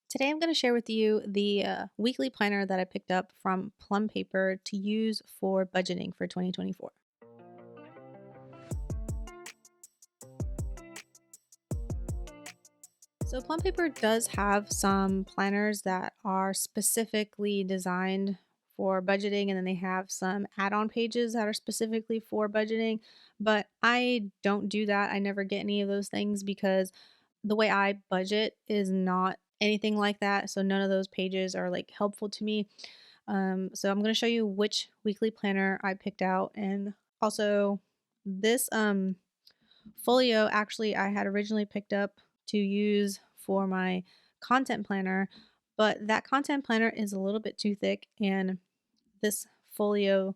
Today, I'm going to share with you the weekly planner that I picked up from Plum Paper to use for budgeting for 2024. So, Plum Paper does have some planners that are specifically designed for budgeting, and then they have some add on pages that are specifically for budgeting. But I don't do that. I never get any of those things because the way I budget is not anything like that. So, none of those pages are like helpful to me. So I'm going to show you which weekly planner I picked out, and also this folio actually I had originally picked up to use for my content planner, but that content planner is a little bit too thick, and this folio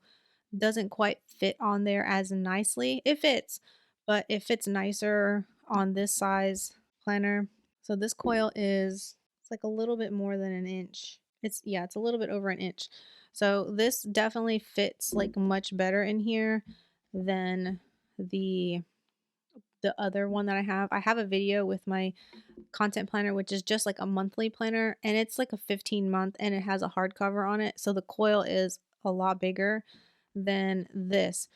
doesn't quite fit on there as nicely. It fits, but it fits nicer on this size planner. So this coil is it's like a little bit more than an inch. It's a little bit over an inch. So this definitely fits like much better in here than the the other one that I have. I have a video with my content planner, which is just like a monthly planner, and it's like a 15-month and it has a hardcover on it. So the coil is a lot bigger than this,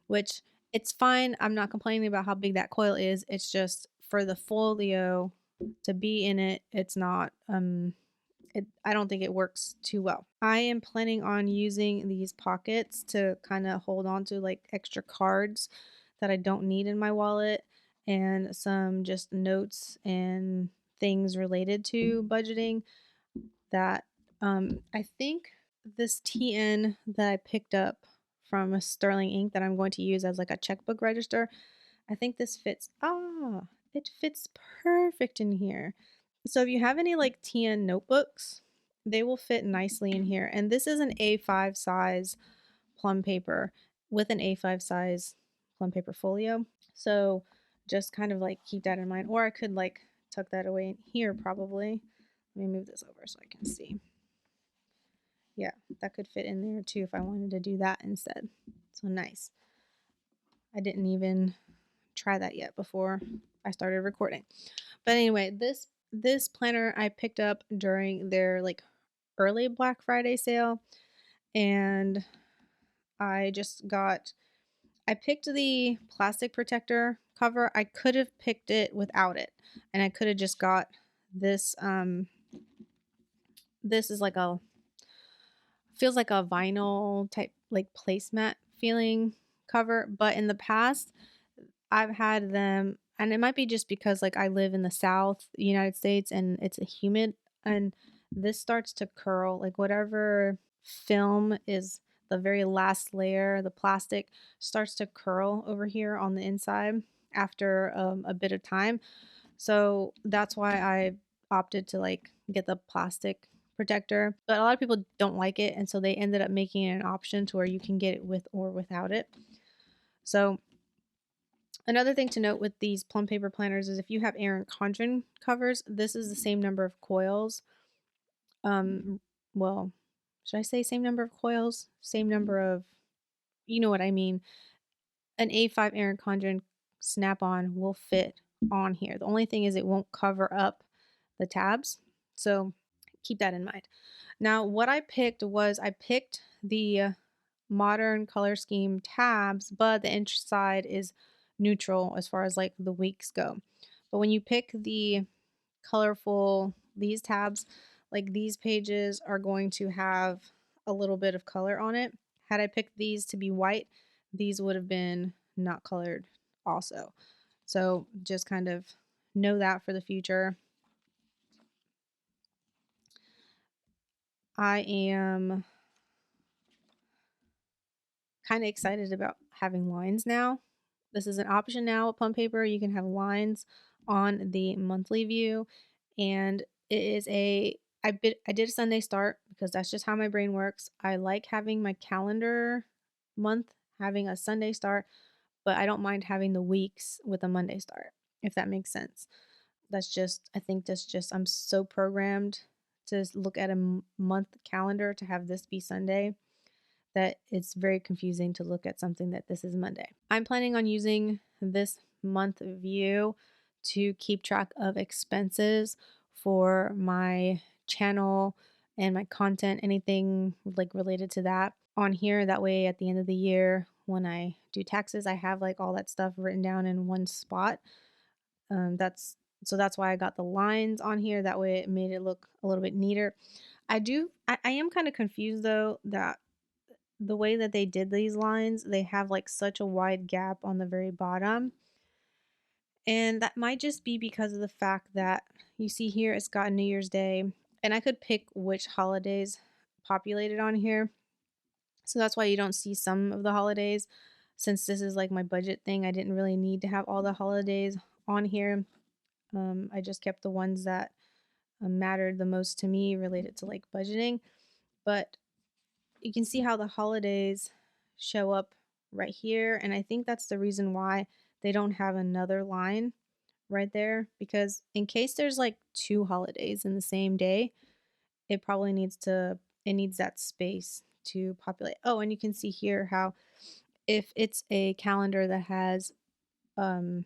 which it's fine. I'm not complaining about how big that coil is. It's just for the folio to be in it, it's not I don't think it works too well. I am planning on using these pockets to kind of hold on to like extra cards that I don't need in my wallet, and some just notes and things related to budgeting that I think this TN that I picked up from a Sterling Ink that I'm going to use as like a checkbook register. I think this fits. It fits perfect in here. So if you have any like TN notebooks, they will fit nicely in here. And this is an A5 size plum paper with an A5 size plum paper folio. So just kind of like keep that in mind. Or I could like tuck that away in here probably. Let me move this over so I can see. Yeah, that could fit in there too if I wanted to do that instead. So nice. I didn't even try that yet before I started recording. But anyway, this planner I picked up during their like early Black Friday sale, and I picked the plastic protector cover. I could have picked it without it, and I could have just got this this is like a feels like a vinyl type like placemat feeling cover, but in the past I've had them, and it might be just because like I live in the South United States and it's a humid, and this starts to curl. Like whatever film is the very last layer, the plastic starts to curl over here on the inside after a bit of time. So that's why I opted to like get the plastic protector. But a lot of people don't like it, and so they ended up making it an option to where you can get it with or without it. So another thing to note with these plum paper planners is if you have Erin Condren covers, this is the same number of coils. Um, well, should I say same number of coils? Same number of, you know what I mean. An A5 Erin Condren snap-on will fit on here. The only thing is it won't cover up the tabs. So keep that in mind. Now, what I picked was I picked the modern color scheme tabs, but the inside is neutral as far as like the weeks go. But when you pick the colorful, these tabs, like these pages are going to have a little bit of color on it. Had I picked these to be white, these would have been not colored also. So just kind of know that for the future. I am kind of excited about having lines now. This is an option now with Plum Paper. You can have lines on the monthly view, and it is I did a Sunday start because that's just how my brain works. I like having my calendar month having a Sunday start, but I don't mind having the weeks with a Monday start, if that makes sense. I think that's just, I'm so programmed to look at a month calendar to have this be Sunday that it's very confusing to look at something that this is Monday. I'm planning on using this month view to keep track of expenses for my channel and my content, anything like related to that on here. That way, at the end of the year, when I do taxes, I have like all that stuff written down in one spot. That's so that's why I got the lines on here. That way, it made it look a little bit neater. I am kind of confused though that the way that they did these lines, they have like such a wide gap on the very bottom. And that might just be because of the fact that you see here it's got New Year's Day, and I could pick which holidays populated on here. So that's why you don't see some of the holidays. Since this is like my budget thing, I didn't really need to have all the holidays on here. I just kept the ones that mattered the most to me related to like budgeting. But you can see how the holidays show up right here. And I think that's the reason why they don't have another line right there, because in case there's like two holidays in the same day, it needs that space to populate. Oh, and you can see here how if it's a calendar that has um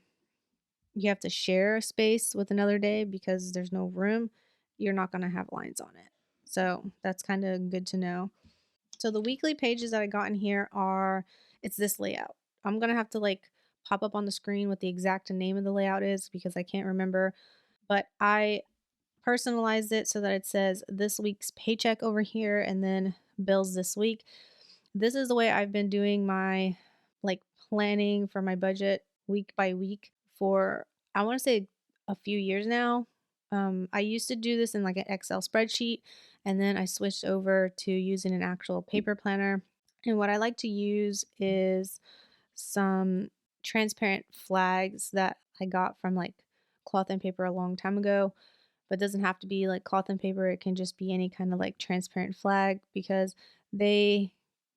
you have to share a space with another day because there's no room, you're not going to have lines on it. So that's kind of good to know. So the weekly pages that I got in here are it's this layout. I'm going to have to like pop up on the screen what the exact name of the layout is because I can't remember, but I personalized it so that it says this week's paycheck over here and then bills this week. This is the way I've been doing my like planning for my budget week by week for I want to say a few years now. I used to do this in like an Excel spreadsheet, and then I switched over to using an actual paper planner. And what I like to use is some transparent flags that I got from like cloth and paper a long time ago, but it doesn't have to be like cloth and paper. It can just be any kind of like transparent flag because they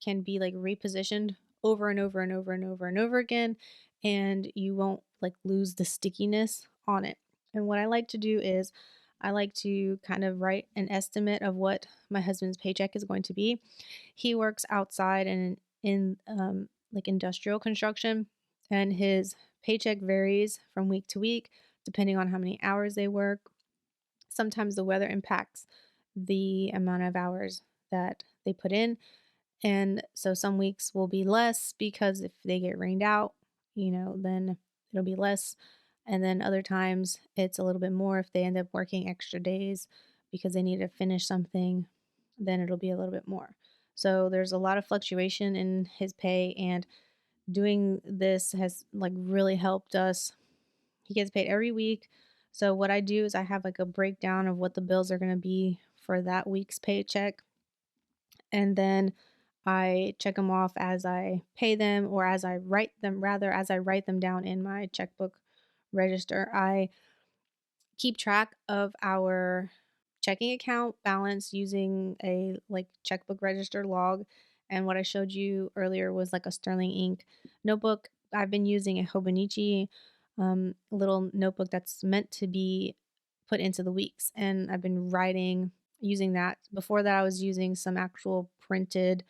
can be like repositioned over and over and over and over and over again, and you won't like lose the stickiness on it. And what I like to do is I like to kind of write an estimate of what my husband's paycheck is going to be. He works outside and in like industrial construction, and his paycheck varies from week to week depending on how many hours they work. Sometimes the weather impacts the amount of hours that they put in. And so some weeks will be less because if they get rained out, then it'll be less. And then other times it's a little bit more if they end up working extra days because they need to finish something, then it'll be a little bit more. So there's a lot of fluctuation in his pay, and doing this has like really helped us. He gets paid every week. So what I do is I have like a breakdown of what the bills are going to be for that week's paycheck. And then I check them off as I pay them, or as I write them, rather, as I write them down in my checkbook register. I keep track of our checking account balance using a like checkbook register log. And what I showed you earlier was like a Sterling ink notebook. I've been using a Hobonichi little notebook that's meant to be put into the weeks. And I've been writing using that. Before that, I was using some actual printed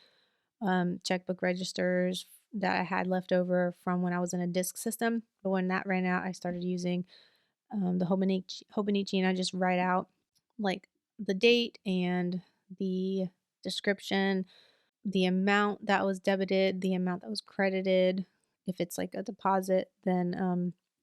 checkbook registers that I had left over from when I was in a disc system. But when that ran out, I started using the Hobonichi, and I just write out like the date and the description, the amount that was debited, the amount that was credited. If it's like a deposit, then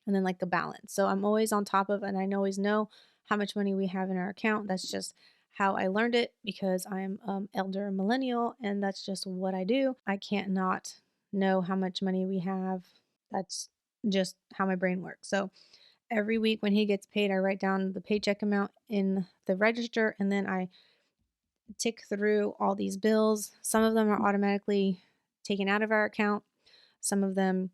and then like the balance. So I'm always on top of, and I always know how much money we have in our account. That's just how I learned it because I'm elder millennial, and that's just what I do. I can't not know how much money we have. That's just how my brain works. So every week when he gets paid, I write down the paycheck amount in the register, and then I tick through all these bills. Some of them are automatically taken out of our account. Some of them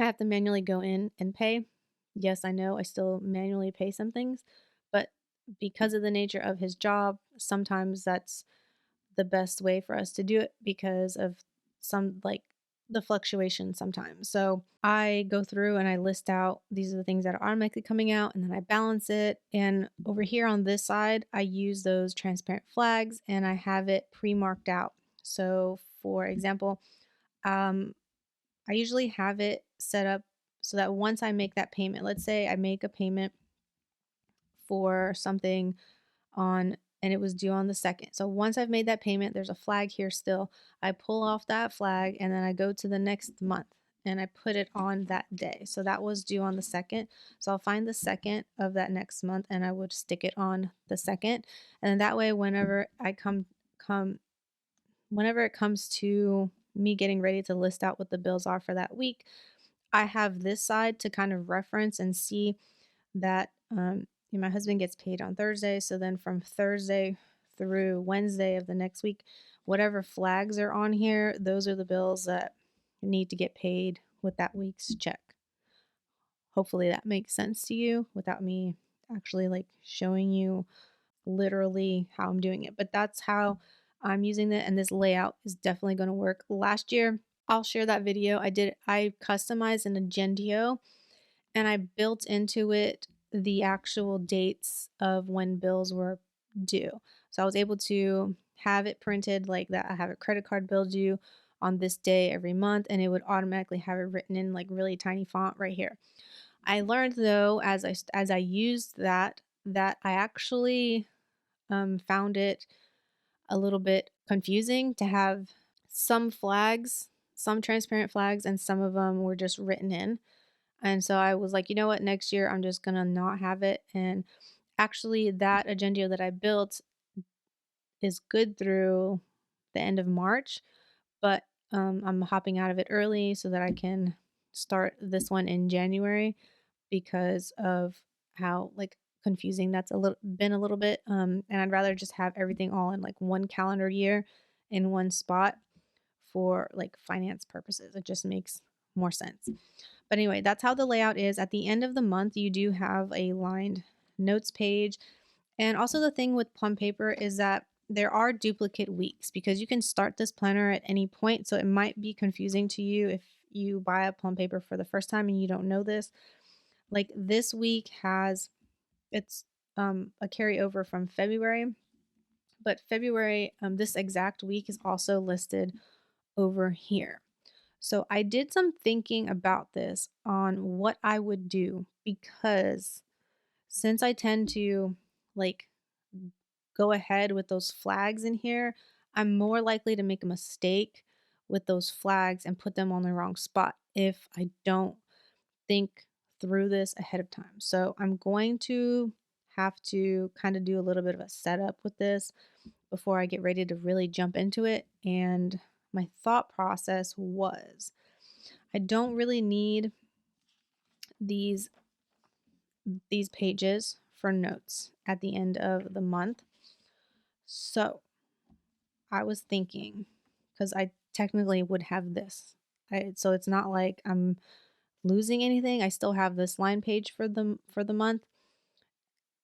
I have to manually go in and pay. Yes, I know I still manually pay some things, but because of the nature of his job, sometimes that's the best way for us to do it because of some like the fluctuation sometimes. So I go through and I list out these are the things that are automatically coming out, and then I balance it. And over here on this side, I use those transparent flags and I have it pre-marked out. So for example, um, I usually have it set up so that once I make that payment, let's say I make a payment for something on and it was due on the 2nd. So once I've made that payment, there's a flag here still. I pull off that flag and then I go to the next month and I put it on that day. So that was due on the 2nd. So I'll find the 2nd of that next month and I would stick it on the 2nd. And then that way whenever I come whenever it comes to me getting ready to list out what the bills are for that week, I have this side to kind of reference and see that my husband gets paid on Thursday. So then from Thursday through Wednesday of the next week, whatever flags are on here, those are the bills that need to get paid with that week's check. Hopefully that makes sense to you without me actually like showing you literally how I'm doing it. But that's how I'm using it. And this layout is definitely going to work. Last year, I'll share that video. I customized an Agendio and I built into it the actual dates of when bills were due. So I was able to have it printed like that. I have a credit card bill due on this day every month, and it would automatically have it written in like really tiny font right here. I learned though as I used that I actually found it a little bit confusing to have some flags, some transparent flags, and some of them were just written in. And so I was like, you know what, next year I'm just gonna not have it. And actually, that Agendio that I built is good through the end of March, but I'm hopping out of it early so that I can start this one in January because of how like confusing that's a little bit. And I'd rather just have everything all in like one calendar year in one spot for like finance purposes. It just makes more sense. But anyway, that's how the layout is. At the end of the month, you do have a lined notes page. And also, the thing with Plum Paper is that there are duplicate weeks because you can start this planner at any point. So it might be confusing to you if you buy a Plum Paper for the first time and you don't know this. Like this week it's a carryover from February, but February, this exact week is also listed over here. So I did some thinking about this on what I would do because since I tend to like go ahead with those flags in here, I'm more likely to make a mistake with those flags and put them on the wrong spot if I don't think through this ahead of time. So I'm going to have to kind of do a little bit of a setup with this before I get ready to really jump into it. And my thought process was I don't really need these these pages for notes at the end of the month. So I was thinking, because I technically would have this. So it's not like I'm losing anything. I still have this line page for the month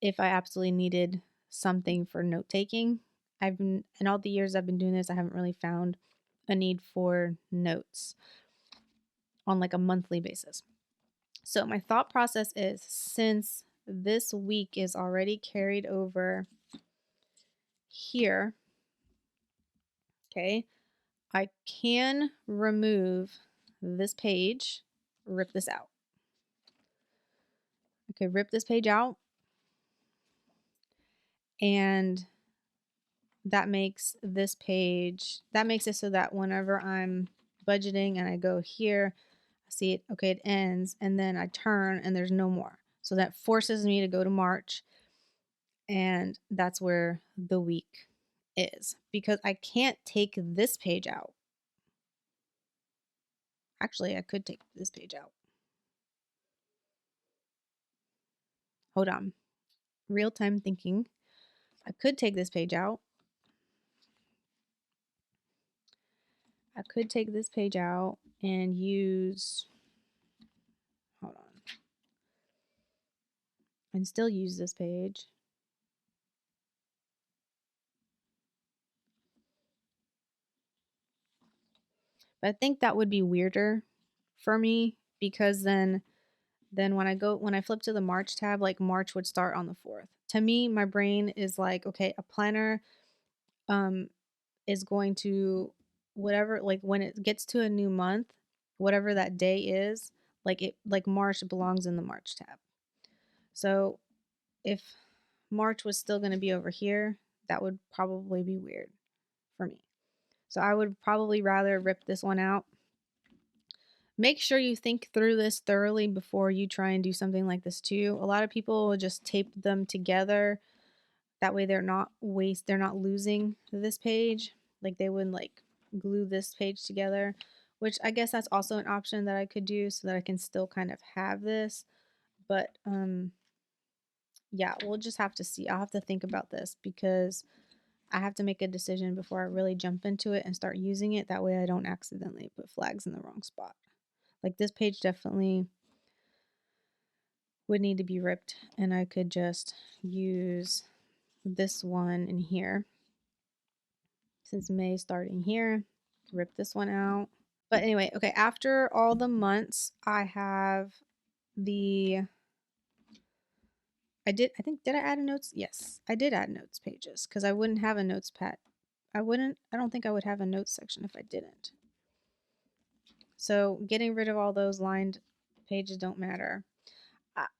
if I absolutely needed something for note taking. I've been in all the years I've been doing this, I haven't really found a need for notes on like a monthly basis. So my thought process is since this week is already carried over here, okay, I can remove this page, rip this out. Okay, rip this page out, and that makes it so that whenever I'm budgeting and I go here, I see it, okay, it ends, and then I turn and there's no more. So that forces me to go to March, and that's where the week is because I can't take this page out. Actually, I could take this page out. Hold on. Real time thinking. I could take this page out. I could take this page out and use, hold on, and still use this page. But I think that would be weirder for me because then when I flip to the March tab, like March would start on the 4th. To me, my brain is like, okay, a planner um is going to whatever like when it gets to a new month, whatever that day is, like March belongs in the March tab. So if March was still going to be over here, that would probably be weird for me. So I would probably rather rip this one out. Make sure you think through this thoroughly before you try and do something like this too. A lot of people will just tape them together. That way they're not losing this page. Like they wouldn't like glue this page together, which I guess that's also an option that I could do so that I can still kind of have this. But yeah, we'll just have to see. I'll have to think about this because I have to make a decision before I really jump into it and start using it. That way I don't accidentally put flags in the wrong spot. Like this page definitely would need to be ripped, and I could just use this one in here. Since May starting here, rip this one out. But anyway, okay, after all the months, I have the I think did I add a notes? Yes, I did add notes pages because I wouldn't have a notes pad. I don't think I would have a notes section if I didn't. So getting rid of all those lined pages don't matter.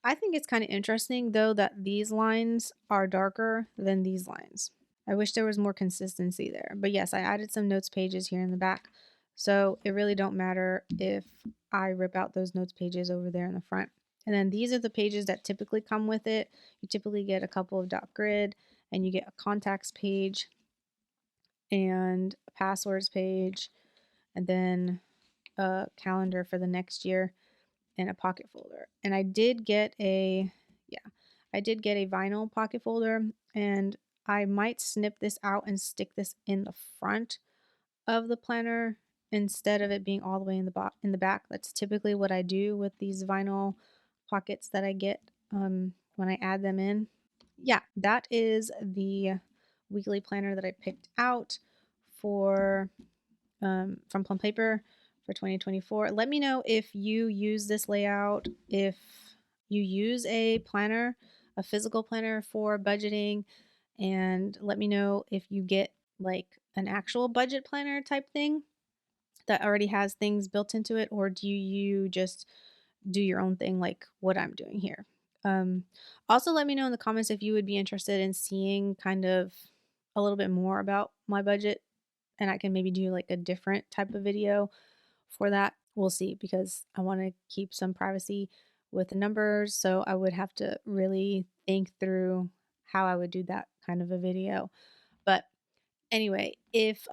I think it's kind of interesting though that these lines are darker than these lines. I wish there was more consistency there. But yes, I added some notes pages here in the back. So it really don't matter if I rip out those notes pages over there in the front. And then these are the pages that typically come with it. You typically get a couple of dot grid and you get a contacts page and a passwords page and then a calendar for the next year and a pocket folder. And I did get a vinyl pocket folder, and I might snip this out and stick this in the front of the planner instead of it being all the way in the back. That's typically what I do with these vinyl pockets that I get when I add them in. Yeah, that is the weekly planner that I picked out for from Plum Paper for 2024. Let me know if you use this layout, if you use a planner, a physical planner for budgeting, and let me know if you get like an actual budget planner type thing that already has things built into it, or do you just do your own thing like what I'm doing here? Um, Also, let me know in the comments if you would be interested in seeing kind of a little bit more about my budget, and I can maybe do like a different type of video for that. We'll see because I want to keep some privacy with the numbers. So I would have to really think through how I would do that kind of a video. But anyway, if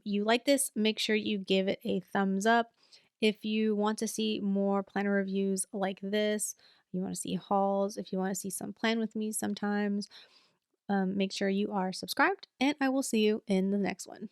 you like this, make sure you give it a thumbs up. If you want to see more planner reviews like this, you want to see hauls, if you want to see some plan with me sometimes, make sure you are subscribed, and I will see you in the next one.